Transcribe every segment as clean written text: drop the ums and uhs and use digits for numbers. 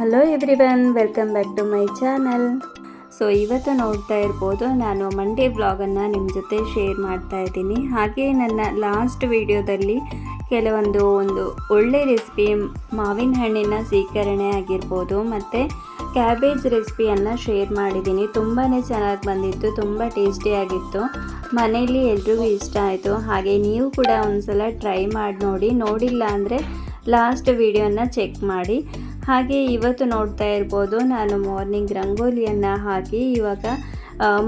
Hello everyone, welcome back to my channel. So ಇವತ್ತು ನೋಡ್ತಾ ಇರ್ಬೋದು, ನಾನು ಮಂಡೇ ವ್ಲಾಗನ್ನು ನಿಮ್ಮ ಜೊತೆ ಶೇರ್ ಮಾಡ್ತಾ ಇದ್ದೀನಿ. ಹಾಗೆ ನನ್ನ ಲಾಸ್ಟ್ ವಿಡಿಯೋದಲ್ಲಿ ಕೆಲವೊಂದು ಒಳ್ಳೆ ರೆಸಿಪಿ, ಮಾವಿನ ಹಣ್ಣಿನ ಸೀಕರಣೆ ಆಗಿರ್ಬೋದು ಮತ್ತು ಕ್ಯಾಬೇಜ್ ರೆಸಿಪಿಯನ್ನು ಶೇರ್ ಮಾಡಿದ್ದೀನಿ. ತುಂಬಾ ಚೆನ್ನಾಗಿ ಬಂದಿತ್ತು, ತುಂಬ ಟೇಸ್ಟಿಯಾಗಿತ್ತು. ಮನೆಯಲ್ಲಿ ಎಲ್ರಿಗೂ ಇಷ್ಟ ಆಯಿತು. ಹಾಗೆ ನೀವು ಕೂಡ ಒಂದ್ಸಲ ಟ್ರೈ ಮಾಡಿ ನೋಡಿಲ್ಲ ಅಂದರೆ ಲಾಸ್ಟ್ ವಿಡಿಯೋನ ಚೆಕ್ ಮಾಡಿ. ಹಾಗೆ ಇವತ್ತು ನೋಡ್ತಾ ಇರ್ಬೋದು, ನಾನು ಮಾರ್ನಿಂಗ್ ರಂಗೋಲಿಯನ್ನು ಹಾಕಿ ಇವಾಗ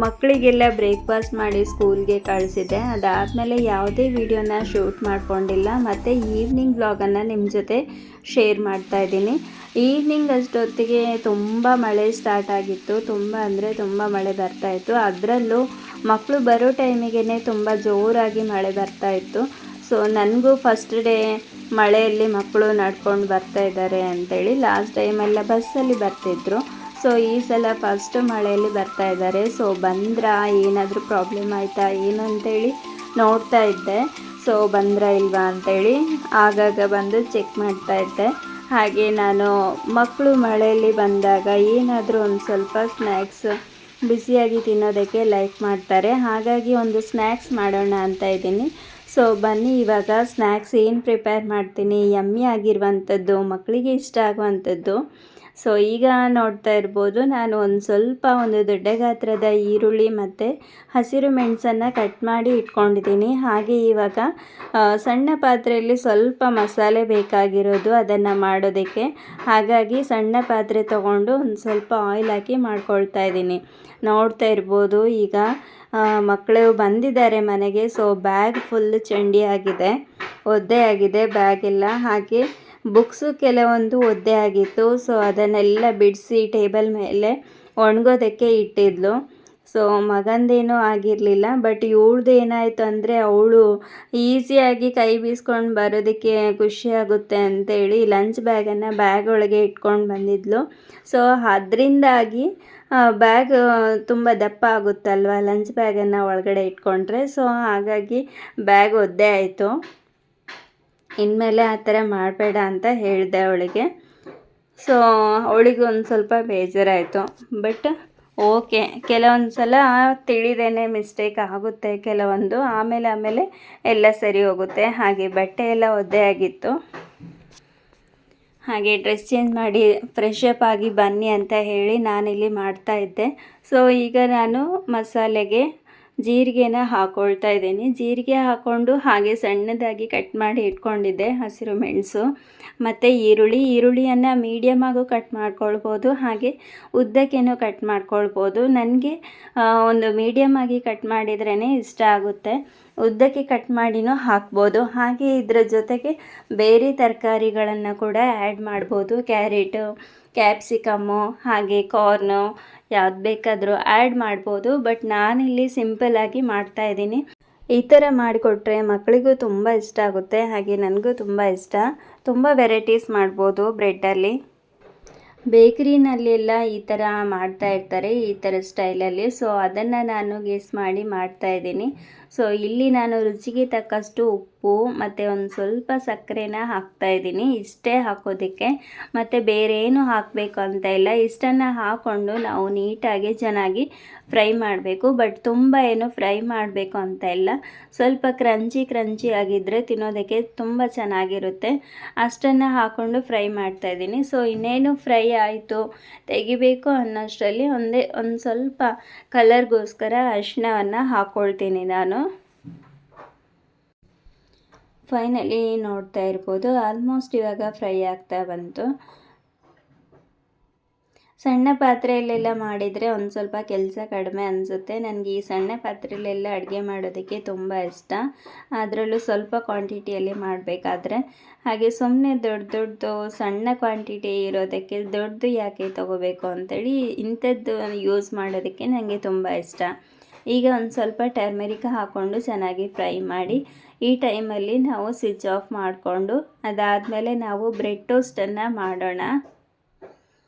ಮಕ್ಕಳಿಗೆಲ್ಲ ಬ್ರೇಕ್ಫಾಸ್ಟ್ ಮಾಡಿ ಸ್ಕೂಲ್ಗೆ ಕಳಿಸಿದ್ದೆ. ಅದಾದಮೇಲೆ ಯಾವುದೇ ವಿಡಿಯೋನ ಶೂಟ್ ಮಾಡ್ಕೊಂಡಿಲ್ಲ. ಮತ್ತು ಈವ್ನಿಂಗ್ ವ್ಲಾಗನ್ನು ನಿಮ್ಮ ಜೊತೆ ಶೇರ್ ಮಾಡ್ತಾಯಿದ್ದೀನಿ. ಈವ್ನಿಂಗ್ ಅಷ್ಟೊತ್ತಿಗೆ ತುಂಬ ಮಳೆ ಸ್ಟಾರ್ಟ್ ಆಗಿತ್ತು. ತುಂಬ ಅಂದರೆ ತುಂಬ ಮಳೆ ಬರ್ತಾಯಿತ್ತು. ಅದರಲ್ಲೂ ಮಕ್ಕಳು ಬರೋ ಟೈಮಿಗೆ ತುಂಬ ಜೋರಾಗಿ ಮಳೆ ಬರ್ತಾಯಿತ್ತು. ಸೊ ನನಗೂ ಫಸ್ಟ್ ಡೇ ಮಳೆಯಲ್ಲಿ ಮಕ್ಕಳು ನಡ್ಕೊಂಡು ಬರ್ತಾಯಿದ್ದಾರೆ ಅಂಥೇಳಿ. ಲಾಸ್ಟ್ ಟೈಮೆಲ್ಲ ಬಸ್ಸಲ್ಲಿ ಬರ್ತಿದ್ರು. ಸೊ ಈ ಸಲ ಫಸ್ಟ್ ಮಳೆಯಲ್ಲಿ ಬರ್ತಾಯಿದ್ದಾರೆ. ಸೊ ಬಂದ್ರಾ, ಏನಾದರೂ ಪ್ರಾಬ್ಲಮ್ ಆಯಿತಾ ಏನು ಅಂಥೇಳಿ ನೋಡ್ತಾ ಇದ್ದೆ. ಸೊ ಬಂದ್ರಾ ಇಲ್ವಾ ಅಂಥೇಳಿ ಆಗಾಗ ಬಂದು ಚೆಕ್ ಮಾಡ್ತಾಯಿದ್ದೆ. ಹಾಗೆ ನಾನು ಮಕ್ಕಳು ಮಳೆಯಲ್ಲಿ ಬಂದಾಗ ಏನಾದರೂ ಒಂದು ಸ್ವಲ್ಪ ಸ್ನ್ಯಾಕ್ಸ್ ಬಿಸಿಯಾಗಿ ತಿನ್ನೋದಕ್ಕೆ ಲೈಕ್ ಮಾಡ್ತಾರೆ. ಹಾಗಾಗಿ ಒಂದು ಸ್ನ್ಯಾಕ್ಸ್ ಮಾಡೋಣ ಅಂತ ಇದ್ದೀನಿ. ಸೊ ಬನ್ನಿ ಇವಾಗ ಸ್ನ್ಯಾಕ್ಸ್ ಏನು ಪ್ರಿಪೇರ್ ಮಾಡ್ತೀನಿ, ಯಮ್ಮಿ ಆಗಿರುವಂಥದ್ದು, ಮಕ್ಕಳಿಗೆ ಇಷ್ಟ ಆಗುವಂಥದ್ದು. ಸೊ ಈಗ ನೋಡ್ತಾ ಇರ್ಬೋದು, ನಾನು ಒಂದು ದೊಡ್ಡ ಗಾತ್ರದ ಈರುಳ್ಳಿ ಮತ್ತು ಹಸಿರು ಮೆಣಸನ್ನು ಕಟ್ ಮಾಡಿ ಇಟ್ಕೊಂಡಿದ್ದೀನಿ. ಹಾಗೆ ಇವಾಗ ಸಣ್ಣ ಪಾತ್ರೆಯಲ್ಲಿ ಸ್ವಲ್ಪ ಮಸಾಲೆ ಬೇಕಾಗಿರೋದು, ಅದನ್ನು ಮಾಡೋದಕ್ಕೆ. ಹಾಗಾಗಿ ಸಣ್ಣ ಪಾತ್ರೆ ತೊಗೊಂಡು ಒಂದು ಸ್ವಲ್ಪ ಆಯಿಲ್ ಹಾಕಿ ಮಾಡ್ಕೊಳ್ತಾ ಇದ್ದೀನಿ. ನೋಡ್ತಾ ಇರ್ಬೋದು, ಈಗ ಮಕ್ಕಳು ಬಂದಿದ್ದಾರೆ ಮನೆಗೆ. ಸೊ ಬ್ಯಾಗ್ ಫುಲ್ ಚಂಡಿ ಆಗಿದೆ, ಒದ್ದೆ ಆಗಿದೆ ಬ್ಯಾಗೆಲ್ಲ. ಹಾಗೆ ಬುಕ್ಸು ಕೆಲವೊಂದು ಒದ್ದೆ ಆಗಿತ್ತು. ಸೊ ಅದನ್ನೆಲ್ಲ ಬಿಡಿಸಿ ಟೇಬಲ್ ಮೇಲೆ ಒಣಗೋದಕ್ಕೆ ಇಟ್ಟಿದ್ಲು. ಸೊ ಮಗಂದೇನೂ ಆಗಿರಲಿಲ್ಲ. ಬಟ್ ಇವಳ್ದು ಏನಾಯಿತು ಅಂದರೆ, ಅವಳು ಈಸಿಯಾಗಿ ಕೈ ಬೀಸ್ಕೊಂಡು ಬರೋದಕ್ಕೆ ಖುಷಿಯಾಗುತ್ತೆ ಅಂತೇಳಿ ಲಂಚ್ ಬ್ಯಾಗನ್ನು ಬ್ಯಾಗ್ ಒಳಗೆ ಇಟ್ಕೊಂಡು ಬಂದಿದ್ಲು. ಸೊ ಅದರಿಂದಾಗಿ ಬ್ಯಾಗ್ ತುಂಬ ದಪ್ಪ ಆಗುತ್ತಲ್ವ ಲಂಚ್ ಬ್ಯಾಗನ್ನು ಒಳಗಡೆ ಇಟ್ಕೊಂಡ್ರೆ. ಸೊ ಹಾಗಾಗಿ ಬ್ಯಾಗ್ ಒದ್ದೆ ಆಯಿತು. ಇನ್ಮೇಲೆ ಆ ಥರ ಮಾಡಬೇಡ ಅಂತ ಹೇಳಿದೆ ಅವಳಿಗೆ. ಸೊ ಅವಳಿಗೆ ಒಂದು ಸ್ವಲ್ಪ ಬೇಜಾರಾಯಿತು. ಬಟ್ ಓಕೆ, ಕೆಲವೊಂದು ಸಲ ತಿಳಿದೇನೆ ಮಿಸ್ಟೇಕ್ ಆಗುತ್ತೆ ಕೆಲವೊಂದು. ಆಮೇಲೆ ಎಲ್ಲ ಸರಿ ಹೋಗುತ್ತೆ. ಹಾಗೆ ಬಟ್ಟೆ ಎಲ್ಲ ಒದ್ದೆ ಆಗಿತ್ತು. ಹಾಗೆ ಡ್ರೆಸ್ ಚೇಂಜ್ ಮಾಡಿ ಫ್ರೆಶ್ ಅಪ್ ಆಗಿ ಬನ್ನಿ ಅಂತ ಹೇಳಿ ನಾನಿಲ್ಲಿ ಮಾಡ್ತಾಯಿದ್ದೆ. ಸೊ ಈಗ ನಾನು ಮಸಾಲೆಗೆ ಜೀರಿಗೆನ ಹಾಕ್ಕೊಳ್ತಾ ಇದ್ದೀನಿ. ಜೀರಿಗೆ ಹಾಕ್ಕೊಂಡು ಹಾಗೆ ಸಣ್ಣದಾಗಿ ಕಟ್ ಮಾಡಿ ಇಟ್ಕೊಂಡಿದ್ದೆ ಹಸಿರು ಮೆಣಸು ಮತ್ತು ಈರುಳ್ಳಿಯನ್ನು ಮೀಡಿಯಮಾಗೂ ಕಟ್ ಮಾಡ್ಕೊಳ್ಬೋದು, ಹಾಗೆ ಉದ್ದಕ್ಕೇನೂ ಕಟ್ ಮಾಡ್ಕೊಳ್ಬೋದು. ನನಗೆ ಒಂದು ಮೀಡಿಯಮಾಗಿ ಕಟ್ ಮಾಡಿದ್ರೇ ಇಷ್ಟ ಆಗುತ್ತೆ. ಉದ್ದಕ್ಕೆ ಕಟ್ ಮಾಡಿನೂ ಹಾಕ್ಬೋದು. ಹಾಗೆ ಇದರ ಜೊತೆಗೆ ಬೇರೆ ತರಕಾರಿಗಳನ್ನು ಕೂಡ ಆ್ಯಡ್ ಮಾಡ್ಬೋದು. ಕ್ಯಾರೆಟು, ಕ್ಯಾಪ್ಸಿಕಮ್ಮು, ಹಾಗೆ ಕಾರ್ನು, ಯಾವ್ದು ಬೇಕಾದರೂ ಆ್ಯಡ್ ಮಾಡ್ಬೋದು. ಬಟ್ ನಾನಿಲ್ಲಿ ಸಿಂಪಲ್ಲಾಗಿ ಮಾಡ್ತಾಯಿದ್ದೀನಿ. ಈ ಥರ ಮಾಡಿಕೊಟ್ರೆ ಮಕ್ಕಳಿಗೂ ತುಂಬ ಇಷ್ಟ ಆಗುತ್ತೆ. ಹಾಗೆ ನನಗೂ ತುಂಬ ಇಷ್ಟ. ತುಂಬ ವೆರೈಟೀಸ್ ಮಾಡ್ಬೋದು ಬ್ರೆಡ್ಡಲ್ಲಿ. ಬೇಕ್ರಿನಲ್ಲೆಲ್ಲ ಈ ಥರ ಮಾಡ್ತಾ ಇರ್ತಾರೆ, ಈ ಥರ ಸ್ಟೈಲಲ್ಲಿ. ಸೊ ಅದನ್ನು ನಾನು ಗೆಸ್ ಮಾಡಿ ಮಾಡ್ತಾಯಿದ್ದೀನಿ. ಸೊ ಇಲ್ಲಿ ನಾನು ರುಚಿಗೆ ತಕ್ಕಷ್ಟು ಉಪ್ಪು ಮತ್ತು ಒಂದು ಸ್ವಲ್ಪ ಸಕ್ಕರೆನ ಹಾಕ್ತಾಯಿದ್ದೀನಿ. ಇಷ್ಟೇ ಹಾಕೋದಕ್ಕೆ, ಮತ್ತು ಬೇರೆ ಏನು ಹಾಕಬೇಕು ಅಂತ ಇಲ್ಲ. ಇಷ್ಟನ್ನು ಹಾಕ್ಕೊಂಡು ನಾವು ನೀಟಾಗಿ ಚೆನ್ನಾಗಿ ಫ್ರೈ ಮಾಡಬೇಕು. ಬಟ್ ತುಂಬ ಏನು ಫ್ರೈ ಮಾಡಬೇಕು ಅಂತ ಇಲ್ಲ. ಸ್ವಲ್ಪ ಕ್ರಂಚಿ ಆಗಿದ್ದರೆ ತಿನ್ನೋದಕ್ಕೆ ತುಂಬ ಚೆನ್ನಾಗಿರುತ್ತೆ. ಅಷ್ಟನ್ನು ಹಾಕ್ಕೊಂಡು ಫ್ರೈ ಮಾಡ್ತಾಯಿದ್ದೀನಿ. ಸೊ ಇನ್ನೇನು ಫ್ರೈ ಆಯಿತು, ತೆಗಿಬೇಕು ಅನ್ನೋಷ್ಟರಲ್ಲಿ ಒಂದು ಸ್ವಲ್ಪ ಕಲರ್ಗೋಸ್ಕರ ಅರಿಶಿಣವನ್ನು ಹಾಕ್ಕೊಳ್ತೀನಿ ನಾನು. ಫೈನಲಿ ನೋಡ್ತಾ ಇರ್ಬೋದು, ಆಲ್ಮೋಸ್ಟ್ ಇವಾಗ ಫ್ರೈ ಆಗ್ತಾ ಬಂತು. ಸಣ್ಣ ಪಾತ್ರೆಯಲ್ಲೆಲ್ಲ ಮಾಡಿದರೆ ಒಂದು ಸ್ವಲ್ಪ ಕೆಲಸ ಕಡಿಮೆ ಅನಿಸುತ್ತೆ. ನನಗೆ ಈ ಸಣ್ಣ ಪಾತ್ರೆಯಲ್ಲೆಲ್ಲ ಅಡುಗೆ ಮಾಡೋದಕ್ಕೆ ತುಂಬ ಇಷ್ಟ. ಅದರಲ್ಲೂ ಸ್ವಲ್ಪ ಕ್ವಾಂಟಿಟಿಯಲ್ಲಿ ಮಾಡಬೇಕಾದ್ರೆ. ಹಾಗೆ ಸುಮ್ಮನೆ ದೊಡ್ಡದು ಸಣ್ಣ ಕ್ವಾಂಟಿಟಿ ಇರೋದಕ್ಕೆ ದೊಡ್ಡದು ಯಾಕೆ ತೊಗೋಬೇಕು ಅಂಥೇಳಿ ಇಂಥದ್ದು ಯೂಸ್ ಮಾಡೋದಕ್ಕೆ ನನಗೆ ತುಂಬ ಇಷ್ಟ. ಈಗ ಒಂದು ಸ್ವಲ್ಪ ಟರ್ಮೆರಿಕ್ ಹಾಕ್ಕೊಂಡು ಚೆನ್ನಾಗಿ ಫ್ರೈ ಮಾಡಿ, ಈ ಟೈಮಲ್ಲಿ ನಾವು ಸ್ವಿಚ್ ಆಫ್ ಮಾಡಿಕೊಂಡು ಅದಾದಮೇಲೆ ನಾವು ಬ್ರೆಡ್ ಟೋಸ್ಟನ್ನು ಮಾಡೋಣ.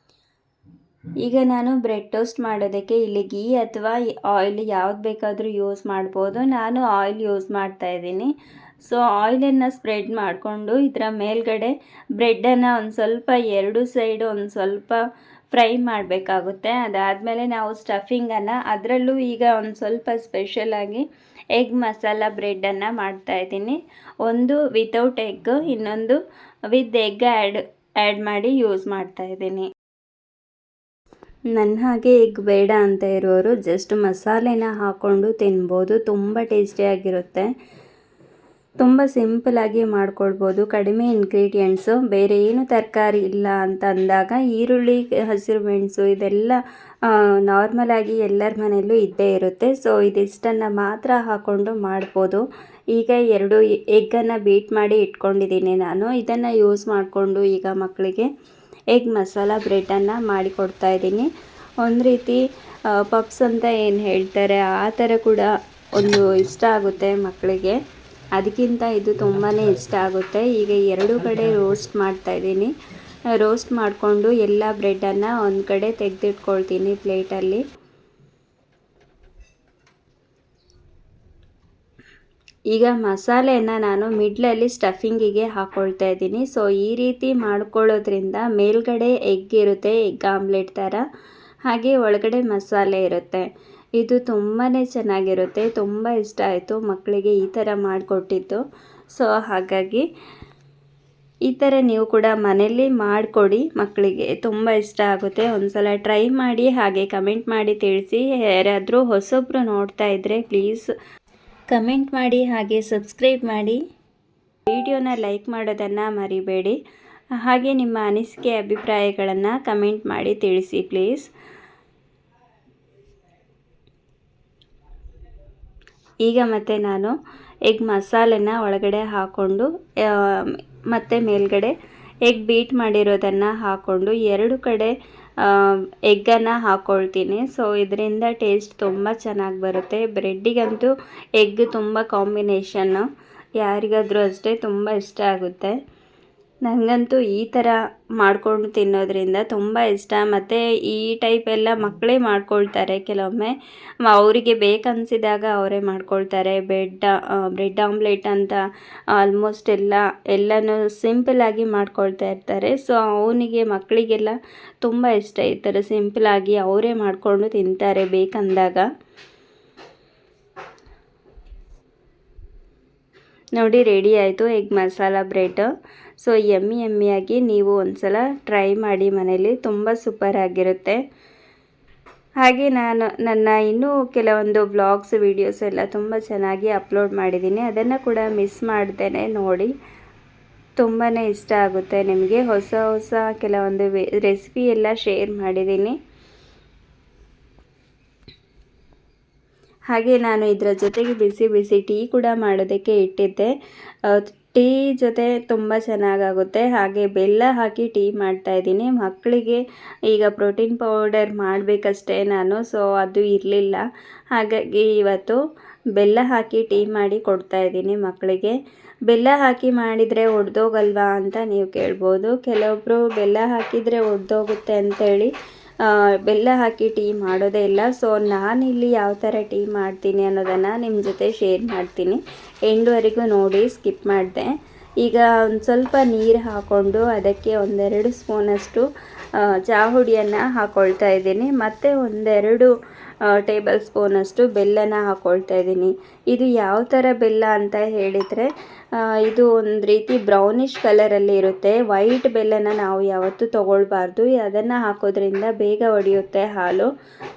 ಈಗ ನಾನು ಬ್ರೆಡ್ ಟೋಸ್ಟ್ ಮಾಡೋದಕ್ಕೆ ಇಲ್ಲಿ ಗೀ ಅಥವಾ ಆಯಿಲ್ ಯಾವ್ದು ಬೇಕಾದರೂ ಯೂಸ್ ಮಾಡ್ಬೋದು. ನಾನು ಆಯಿಲ್ ಯೂಸ್ ಮಾಡ್ತಾಯಿದ್ದೀನಿ. ಸೊ ಆಯಿಲನ್ನು ಸ್ಪ್ರೆಡ್ ಮಾಡಿಕೊಂಡು ಇದರ ಮೇಲ್ಗಡೆ ಬ್ರೆಡ್ಡನ್ನು ಒಂದು ಸ್ವಲ್ಪ ಎರಡು ಸೈಡು ಒಂದು ಸ್ವಲ್ಪ ಫ್ರೈ ಮಾಡಬೇಕಾಗುತ್ತೆ. ಅದಾದಮೇಲೆ ನಾವು ಸ್ಟಫಿಂಗನ್ನು ಅದರಲ್ಲೂ ಈಗ ಒಂದು ಸ್ವಲ್ಪ ಸ್ಪೆಷಲಾಗಿ ಎಗ್ ಮಸಾಲ ಬ್ರೆಡ್ಡನ್ನು ಮಾಡ್ತಾಯಿದ್ದೀನಿ. ಒಂದು ವಿತೌಟ್ ಎಗ್, ಇನ್ನೊಂದು ವಿತ್ ಎಗ್ ಆ್ಯಡ್ ಮಾಡಿ ಯೂಸ್ ಮಾಡ್ತಾಯಿದ್ದೀನಿ. ನನ್ನ ಹಾಗೆ ಎಗ್ ಬೇಡ ಅಂತ ಇರೋರು ಜಸ್ಟ್ ಮಸಾಲೆನ ಹಾಕ್ಕೊಂಡು ತಿನ್ಬೋದು. ತುಂಬ ಟೇಸ್ಟಿಯಾಗಿರುತ್ತೆ. ತುಂಬ ಸಿಂಪಲಾಗಿ ಮಾಡ್ಕೊಳ್ಬೋದು. ಕಡಿಮೆ ಇಂಗ್ರೀಡಿಯೆಂಟ್ಸು, ಬೇರೆ ಏನು ತರಕಾರಿ ಇಲ್ಲ ಅಂತ ಅಂದಾಗ ಈರುಳ್ಳಿ, ಹಸಿರು ಮೆಣಸು ಇದೆಲ್ಲ ನಾರ್ಮಲಾಗಿ ಎಲ್ಲರ ಮನೆಯಲ್ಲೂ ಇದ್ದೇ ಇರುತ್ತೆ. ಸೊ ಇದಿಷ್ಟನ್ನು ಮಾತ್ರ ಹಾಕ್ಕೊಂಡು ಮಾಡ್ಬೋದು. ಈಗ 2 ಎಗ್ಗನ್ನು ಬೀಟ್ ಮಾಡಿ ಇಟ್ಕೊಂಡಿದ್ದೀನಿ ನಾನು. ಇದನ್ನು ಯೂಸ್ ಮಾಡಿಕೊಂಡು ಈಗ ಮಕ್ಕಳಿಗೆ ಎಗ್ ಮಸಾಲ ಬ್ರೆಡ್ಡನ್ನು ಮಾಡಿಕೊಡ್ತಾ ಇದ್ದೀನಿ. ಒಂದು ರೀತಿ ಪಪ್ಸ್ ಅಂತ ಏನು ಹೇಳ್ತಾರೆ ಆ ಥರ ಕೂಡ ಒಂದು ಇಷ್ಟ ಆಗುತ್ತೆ ಮಕ್ಕಳಿಗೆ. ಅದಕ್ಕಿಂತ ಇದು ತುಂಬಾ ಇಷ್ಟ ಆಗುತ್ತೆ. ಈಗ 2 ಕಡೆ ರೋಸ್ಟ್ ಮಾಡ್ತಾಯಿದ್ದೀನಿ. ರೋಸ್ಟ್ ಮಾಡಿಕೊಂಡು ಎಲ್ಲ ಬ್ರೆಡ್ಡನ್ನು ಒಂದು ಕಡೆ ತೆಗೆದಿಟ್ಕೊಳ್ತೀನಿ ಪ್ಲೇಟಲ್ಲಿ. ಈಗ ಮಸಾಲೆಯನ್ನು ನಾನು ಮಿಡ್ಲಲ್ಲಿ ಸ್ಟಫಿಂಗಿಗೆ ಹಾಕ್ಕೊಳ್ತಾ ಇದ್ದೀನಿ. ಸೊ ಈ ರೀತಿ ಮಾಡ್ಕೊಳ್ಳೋದ್ರಿಂದ ಮೇಲ್ಗಡೆ ಎಗ್ ಇರುತ್ತೆ, ಎಗ್ ಆಮ್ಲೆಟ್ ಥರ, ಹಾಗೆ ಒಳಗಡೆ ಮಸಾಲೆ ಇರುತ್ತೆ. ಇದು ತುಂಬಾ ಚೆನ್ನಾಗಿರುತ್ತೆ. ತುಂಬ ಇಷ್ಟ ಆಯಿತು ಮಕ್ಕಳಿಗೆ ಈ ಥರ ಮಾಡಿಕೊಟ್ಟಿದ್ದು. ಸೊ ಹಾಗಾಗಿ ಈ ಥರ ನೀವು ಕೂಡ ಮನೆಯಲ್ಲಿ ಮಾಡಿಕೊಡಿ, ಮಕ್ಕಳಿಗೆ ತುಂಬ ಇಷ್ಟ ಆಗುತ್ತೆ. ಒಂದು ಸಲ ಟ್ರೈ ಮಾಡಿ, ಹಾಗೆ ಕಮೆಂಟ್ ಮಾಡಿ ತಿಳಿಸಿ. ಯಾರಾದರೂ ಹೊಸೊಬ್ಬರು ನೋಡ್ತಾ ಇದ್ದರೆ ಪ್ಲೀಸ್ ಕಮೆಂಟ್ ಮಾಡಿ, ಹಾಗೆ ಸಬ್ಸ್ಕ್ರೈಬ್ ಮಾಡಿ. ವಿಡಿಯೋನ ಲೈಕ್ ಮಾಡೋದನ್ನು ಮರಿಬೇಡಿ. ಹಾಗೆ ನಿಮ್ಮ ಅನಿಸಿಕೆ ಅಭಿಪ್ರಾಯಗಳನ್ನು ಕಮೆಂಟ್ ಮಾಡಿ ತಿಳಿಸಿ ಪ್ಲೀಸ್. ಈಗ ಮತ್ತೆ ನಾನು ಎಗ್ ಮಸಾಲೆನ ಒಳಗಡೆ ಹಾಕ್ಕೊಂಡು ಮತ್ತು ಮೇಲ್ಗಡೆ ಎಗ್ ಬೀಟ್ ಮಾಡಿರೋದನ್ನು ಹಾಕ್ಕೊಂಡು 2 ಕಡೆ ಎಗ್ಗನ್ನು ಹಾಕ್ಕೊಳ್ತೀನಿ. ಸೊ ಇದರಿಂದ ಟೇಸ್ಟ್ ತುಂಬ ಚೆನ್ನಾಗಿ ಬರುತ್ತೆ. ಬ್ರೆಡ್ಡಿಗಂತೂ ಎಗ್ ತುಂಬ ಕಾಂಬಿನೇಷನ್ನು, ಯಾರಿಗಾದರೂ ಅಷ್ಟೇ ತುಂಬ ಇಷ್ಟ ಆಗುತ್ತೆ. ನನಗಂತೂ ಈ ಥರ ಮಾಡಿಕೊಂಡು ತಿನ್ನೋದ್ರಿಂದ ತುಂಬ ಇಷ್ಟ. ಮತ್ತು ಈ ಟೈಪ್ ಎಲ್ಲ ಮಕ್ಕಳೇ ಮಾಡ್ಕೊಳ್ತಾರೆ ಕೆಲವೊಮ್ಮೆ. ಅವರಿಗೆ ಬೇಕನ್ಸಿದಾಗ ಅವರೇ ಮಾಡ್ಕೊಳ್ತಾರೆ. ಬ್ರೆಡ್ ಆಮ್ಲೆಟ್ ಅಂತ ಆಲ್ಮೋಸ್ಟ್ ಎಲ್ಲನೂ ಸಿಂಪಲಾಗಿ ಮಾಡ್ಕೊಳ್ತಾ ಇರ್ತಾರೆ. ಸೊ ಅವನಿಗೆ ಮಕ್ಕಳಿಗೆಲ್ಲ ತುಂಬ ಇಷ್ಟ ಈ ಥರ ಸಿಂಪಲಾಗಿ ಅವರೇ ಮಾಡಿಕೊಂಡು ತಿಂತಾರೆ ಬೇಕಂದಾಗ. ನೋಡಿ, ರೆಡಿ ಆಯಿತು ಎಗ್ ಮಸಾಲ ಬ್ರೆಡ್. ಸೊ ಯಮ್ಮಿಯಾಗಿ ನೀವು ಒಂದು ಸಲ ಟ್ರೈ ಮಾಡಿ ಮನೇಲಿ, ತುಂಬ ಸೂಪರ್ ಆಗಿರುತ್ತೆ. ಹಾಗೆ ನಾನು ನನ್ನ ಇನ್ನೂ ಕೆಲವೊಂದು ವ್ಲಾಗ್ಸ್ ವೀಡಿಯೋಸ್ ಎಲ್ಲ ತುಂಬ ಚೆನ್ನಾಗಿ ಅಪ್ಲೋಡ್ ಮಾಡಿದ್ದೀನಿ. ಅದನ್ನು ಕೂಡ ಮಿಸ್ ಮಾಡ್ದೇನೆ ನೋಡಿ. ತುಂಬಾ ಇಷ್ಟ ಆಗುತ್ತೆ ನಿಮಗೆ. ಹೊಸ ಕೆಲವೊಂದು ರೆಸಿಪಿ ಎಲ್ಲ ಶೇರ್ ಮಾಡಿದ್ದೀನಿ. ಹಾಗೆ ನಾನು ಇದರ ಜೊತೆಗೆ ಬಿಸಿ ಟೀ ಕೂಡ ಮಾಡೋದಕ್ಕೆ ಇಟ್ಟಿದ್ದೆ. ಟೀ ಜೊತೆ ತುಂಬ ಚೆನ್ನಾಗಾಗುತ್ತೆ. ಹಾಗೆ ಬೆಲ್ಲ ಹಾಕಿ ಟೀ ಮಾಡ್ತಾಯಿದ್ದೀನಿ ಮಕ್ಕಳಿಗೆ. ಈಗ ಪ್ರೋಟೀನ್ ಪೌಡರ್ ಮಾಡಬೇಕಷ್ಟೇ ನಾನು, ಸೊ ಅದು ಇರಲಿಲ್ಲ. ಹಾಗಾಗಿ ಇವತ್ತು ಬೆಲ್ಲ ಹಾಕಿ ಟೀ ಮಾಡಿ ಕೊಡ್ತಾಯಿದ್ದೀನಿ ಮಕ್ಕಳಿಗೆ. ಬೆಲ್ಲ ಹಾಕಿ ಮಾಡಿದರೆ ಒಡೆದೋಗಲ್ವಾ ಅಂತ ನೀವು ಕೇಳ್ಬೋದು. ಕೆಲವೊಬ್ಬರು ಬೆಲ್ಲ ಹಾಕಿದರೆ ಒಡೆದೋಗುತ್ತೆ ಅಂತೇಳಿ ಬೆಲ್ಲ ಹಾಕಿ ಟೀ ಮಾಡೋದೇ ಇಲ್ಲ. ಸೊ ನಾನಿಲ್ಲಿ ಯಾವ ಥರ ಟೀ ಮಾಡ್ತೀನಿ ಅನ್ನೋದನ್ನು ನಿಮ್ಮ ಜೊತೆ ಶೇರ್ ಮಾಡ್ತೀನಿ. ಎಂಡ್ವರೆಗೂ ನೋಡಿ, ಸ್ಕಿಪ್ ಮಾಡಿದೆ. ಈಗ ಒಂದು ಸ್ವಲ್ಪ ನೀರು ಹಾಕ್ಕೊಂಡು ಅದಕ್ಕೆ 1-2 ಸ್ಪೂನಷ್ಟು ಚಹಾ ಹುಡಿಯನ್ನು ಹಾಕ್ಕೊಳ್ತಾ ಇದ್ದೀನಿ. ಮತ್ತು 1-2 ಟೇಬಲ್ ಸ್ಪೂನಷ್ಟು ಬೆಲ್ಲನ ಹಾಕ್ಕೊಳ್ತಾ ಇದ್ದೀನಿ. ಇದು ಯಾವ ಥರ ಬೆಲ್ಲ ಅಂತ ಹೇಳಿದರೆ, ಇದು ಒಂದು ರೀತಿ ಬ್ರೌನಿಷ್ ಕಲರಲ್ಲಿ ಇರುತ್ತೆ. ವೈಟ್ ಬೆಲ್ಲನ ನಾವು ಯಾವತ್ತೂ ತೊಗೊಳ್ಬಾರ್ದು. ಅದನ್ನು ಹಾಕೋದ್ರಿಂದ ಬೇಗ ಒಡೆಯುತ್ತೆ ಹಾಲು.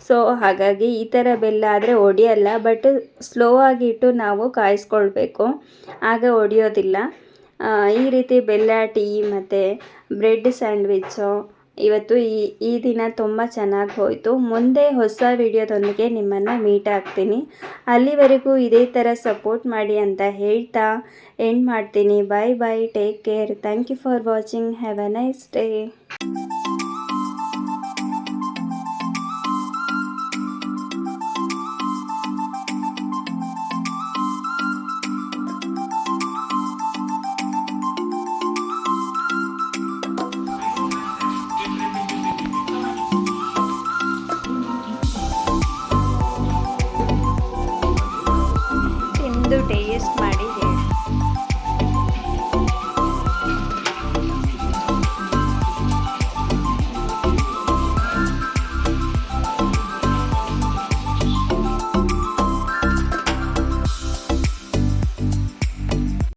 ಸೊ ಹಾಗಾಗಿ ಈ ಥರ ಬೆಲ್ಲ ಆದರೆ ಒಡೆಯಲ್ಲ, ಬಟ್ ಸ್ಲೋ ಆಗಿಟ್ಟು ನಾವು ಕಾಯಿಸ್ಕೊಳ್ಬೇಕು, ಆಗ ಒಡೆಯೋದಿಲ್ಲ. ಈ ರೀತಿ ಬೆಲ್ಲ ಟೀ ಮತ್ತು ಬ್ರೆಡ್ ಸ್ಯಾಂಡ್ವಿಚ್ಚು ಇವತ್ತು ಈ ದಿನ ತುಂಬ ಚೆನ್ನಾಗಿ ಹೋಯಿತು. ಮುಂದೆ ಹೊಸ ವಿಡಿಯೋದೊಂದಿಗೆ ನಿಮ್ಮನ್ನು ಮೀಟ್ ಆಗ್ತೀನಿ. ಅಲ್ಲಿವರೆಗೂ ಇದೇ ಥರ ಸಪೋರ್ಟ್ ಮಾಡಿ ಅಂತ ಹೇಳ್ತಾ ಎಂಡ್ ಮಾಡ್ತೀನಿ. Bye, take care. Thank you for watching. Have a nice day. Taste ಮಾಡಿ.